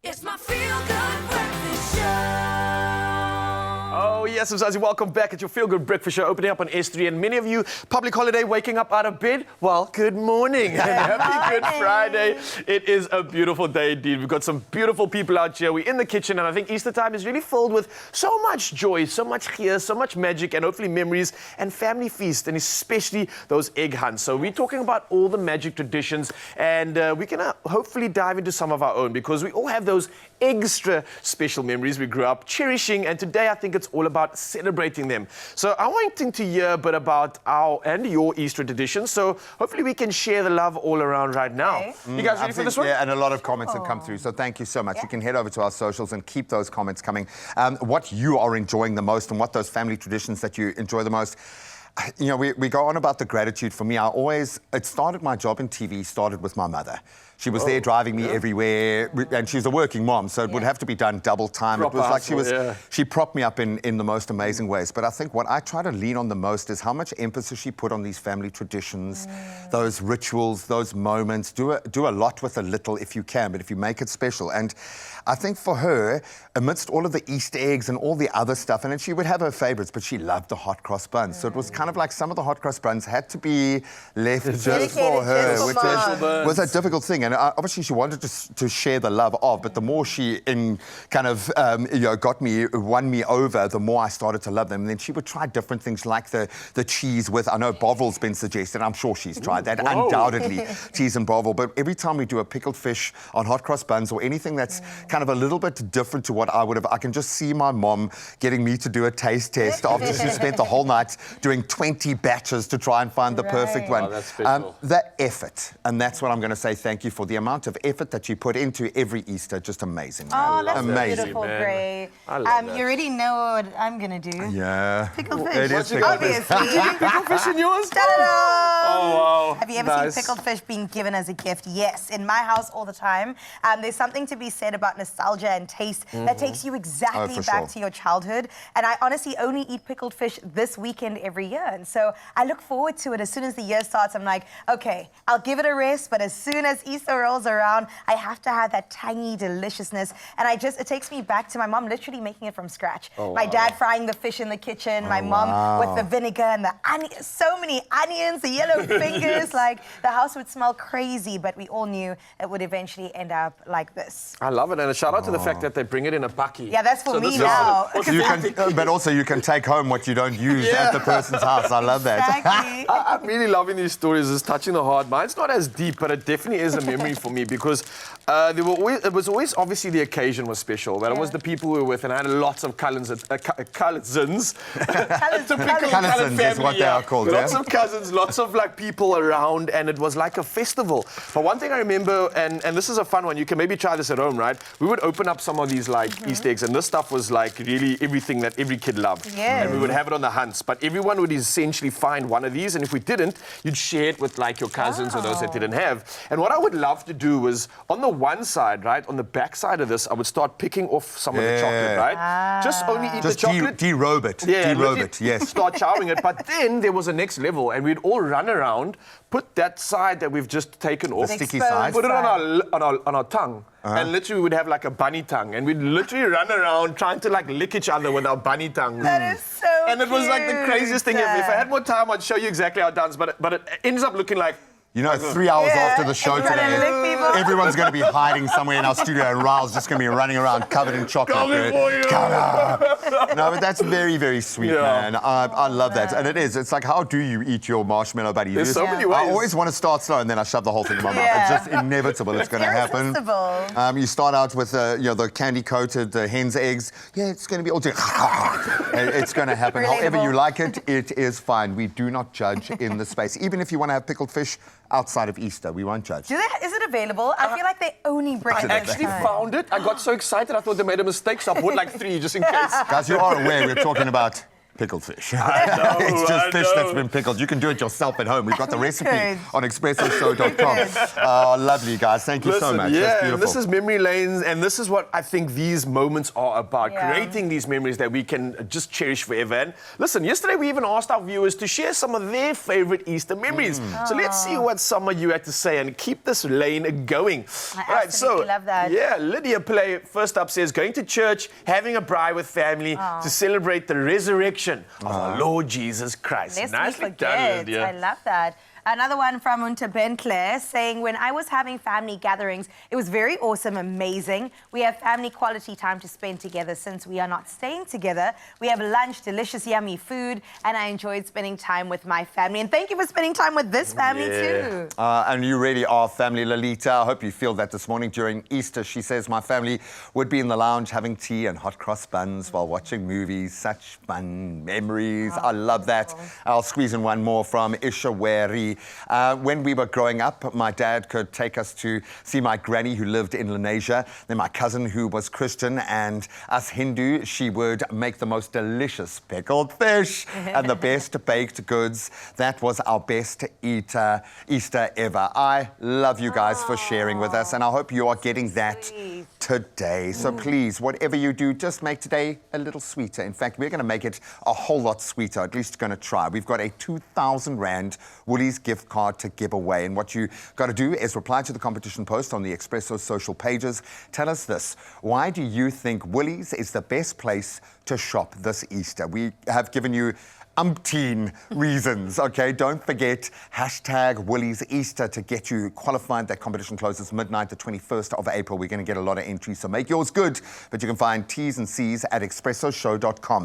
It's my feel-good breakfast show. Oh, yes, Mzazi, welcome back at your Feel Good Breakfast Show, opening up on S3. And many of you, public holiday, waking up out of bed, well, good morning and happy Good Friday. It is a beautiful day indeed. We've got some beautiful people out here. We're in the kitchen, and I think Easter time is really filled with so much joy, so much cheer, so much magic, and hopefully memories and family feast, and especially those egg hunts. So we're talking about all the magic traditions, and we're going to hopefully dive into some of our own, because we all have those extra special memories we grew up cherishing, and today I think it's all about celebrating them. So I wanting to hear a bit about our and your Easter traditions, so hopefully we can share the love all around right now. Okay. You guys ready for this one? Yeah, and a lot of comments have come through, so thank you so much. You can head over to our socials and keep those comments coming. What you are enjoying the most and what those family traditions that you enjoy the most. You know, we go on about the gratitude. For me, it started, my job in TV started with my mother. She was there driving me everywhere, and she's a working mom, so it would have to be done double time. Proper it was like hustle, she propped me up in the most amazing ways. But I think what I try to lean on the most is how much emphasis she put on these family traditions, those rituals, those moments. Do a lot with a little if you can, but if you make it special. And I think for her, amidst all of the Easter eggs and all the other stuff, and then she would have her favorites, but she loved the hot cross buns. So it was kind of like some of the hot cross buns had to be left just for her, which was a difficult thing. And obviously she wanted to share the love of, but the more she won me over, the more I started to love them. And then she would try different things like the cheese with, I know Bovril's been suggested, I'm sure she's tried that, undoubtedly, cheese and Bovril. But every time we do a pickled fish on hot cross buns or anything that's kind of a little bit different to what I would have, I can just see my mom getting me to do a taste test after she spent the whole night doing 20 batches to try and find the perfect one. Oh, that's special. The effort, and that's what I'm going to say thank you for, the amount of effort that you put into every Easter, just amazing. Oh, that's amazing. beautiful, Gray. I love that. You already know what I'm going to do. Yeah. Pickled fish. It is pickled fish. Obviously. Pickled fish in yours? Ta-da-da! Oh, wow. Have you ever Nice. seen pickled fish being given as a gift? Yes, in my house all the time. There's something to be said about nostalgia and taste that takes you exactly back to your childhood. And I honestly only eat pickled fish this weekend every year. And so I look forward to it. As soon as the year starts, I'm like, okay, I'll give it a rest. But as soon as Easter rolls around, I have to have that tangy deliciousness. And it takes me back to my mom literally making it from scratch. My dad frying the fish in the kitchen, my mom with the vinegar and the onions, so many onions, the yellow fingers. Like, the house would smell crazy, but we all knew it would eventually end up like this. I love it, and a shout out to the fact that they bring it in a bakkie. Yeah, that's for me now. But also you can take home what you don't use at the person's house. I love that. Exactly. I'm really loving these stories. It's touching the heart. Mine's not as deep, but it definitely is a memory for me, because it was always, obviously the occasion was special. That was the people we were with, and I had lots of cousins. Cousins is what they are called. Lots of cousins, lots of like people around, and it was like a festival. But one thing I remember, and this is a fun one, you can maybe try this at home, right? We would open up some of these like Easter eggs, and this stuff was like really everything that every kid loved. Yes. And we would have it on the hunts, but everyone would essentially find one of these, and if we didn't, you'd share it with like your cousins or those that didn't have. And what I would love to do was, on the one side, right, on the back side of this, I would start picking off some of the chocolate, right? Just only eat the chocolate. Derobe it. Yeah, Derobe it, yes. Start chowing it. But then there was a next level, and we'd all run around, put that side that we've just taken off, The sticky side. put it on our tongue. And literally we would have like a bunny tongue, and we'd literally run around trying to like lick each other with our bunny tongues. That is so And it was like the craziest thing. If I had more time, I'd show you exactly how it done, but it ends up looking like, You know, 3 hours after the show Everybody today, lick people. everyone's going to be hiding somewhere in our studio, and Raul's just going to be running around covered in chocolate. Coming for you. No, but that's very, very sweet, man. I love that. And it is. It's like, how do you eat your marshmallow buddy? There's so many ways. I always want to start slow, and then I shove the whole thing in my mouth. It's just inevitable. It's going to happen. Irresistible. You start out with the candy-coated hen's eggs. Yeah, it's going to be all it's going to happen. However you like it, it is fine. We do not judge in the space. Even if you want to have pickled fish outside of Easter, we won't judge. Is it available? I feel like they only bring it. I actually found it. I got so excited, I thought they made a mistake, so I bought like 3 just in case. Guys, you are aware we're talking about Pickled fish. know, It's just I fish that's know. been pickled. You can do it yourself at home. We've got the recipe Good. on expressoshow.com. Oh, lovely, guys. Thank you so Listen, much. That's yeah, and beautiful. this is memory lanes, and this is what I think these moments are about, Yeah. creating these memories that we can just cherish forever. And listen, yesterday we even asked our viewers to share some of their favorite Easter memories. So let's see what some of you had to say and keep this lane going. I absolutely love that. Yeah, Lydia Play first up says, going to church, having a braai with family to celebrate the resurrection of our Lord Jesus Christ. Lest we Nicely done, forget. Lydia. I love that. Another one from Unta Bentle saying, when I was having family gatherings, it was very awesome, amazing. We have family quality time to spend together since we are not staying together. We have lunch, delicious, yummy food, and I enjoyed spending time with my family. And thank you for spending time with this family too. And you really are family, Lolita. I hope you feel that this morning during Easter. She says, my family would be in the lounge having tea and hot cross buns while watching movies. Such fun memories. I love that. I'll squeeze in one more from Ishaweri. When we were growing up, my dad could take us to see my granny who lived in Lenasia, then my cousin who was Christian, and us Hindu. She would make the most delicious pickled fish and the best baked goods. That was our best Easter ever. I love you guys for sharing with us, and I hope you are getting that Sweet. today. So please, whatever you do, just make today a little sweeter. In fact, we're going to make it a whole lot sweeter, at least going to try. We've got a 2,000 Rand Woolies gift card to give away. And what you got to do is reply to the competition post on the Expresso social pages. Tell us this. Why do you think Woolies is the best place to shop this Easter? We have given you umpteen reasons, okay? Don't forget, hashtag Woolies Easter to get you qualified. That competition closes midnight, the 21st of April. We're going to get a lot of entries, so make yours good. But you can find T's and C's at expressoshow.com.